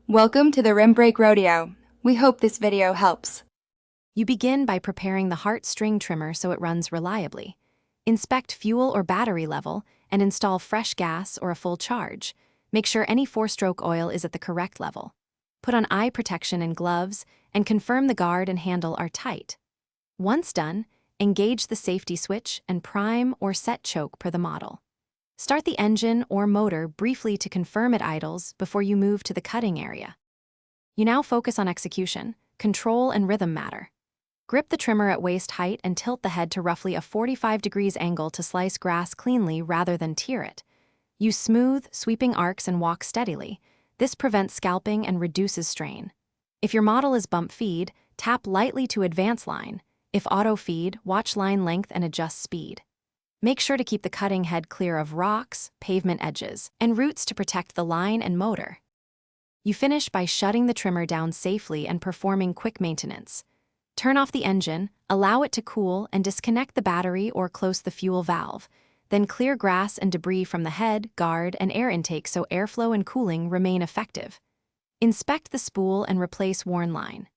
Welcome to the Rim Brake Rodeo. We hope this video helps. You begin by preparing the Hart string trimmer so it runs reliably. Inspect fuel or battery level and install fresh gas or a full charge. Make sure any four-stroke oil is at the correct level. Put on eye protection and gloves and confirm the guard and handle are tight. Once done, engage the safety switch and prime or set choke per the model. Start the engine or motor briefly to confirm it idles before you move to the cutting area. You now focus on execution. Control and rhythm matter. Grip the trimmer at waist height and tilt the head to roughly a 45 degrees angle to slice grass cleanly rather than tear it. Use smooth, sweeping arcs and walk steadily. This prevents scalping and reduces strain. If your model is bump feed, tap lightly to advance line. If auto feed, watch line length and adjust speed. Make sure to keep the cutting head clear of rocks, pavement edges, and roots to protect the line and motor. You finish by shutting the trimmer down safely and performing quick maintenance. Turn off the engine, allow it to cool, and disconnect the battery or close the fuel valve. Then clear grass and debris from the head, guard, and air intake so airflow and cooling remain effective. Inspect the spool and replace worn line.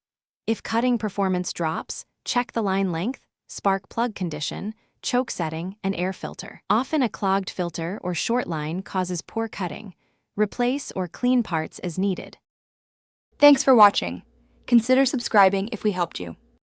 If cutting performance drops, check the line length, spark plug condition, choke setting, and air filter. Often a clogged filter or short line causes poor cutting. Replace or clean parts as needed. Thanks for watching. Consider subscribing if we helped you.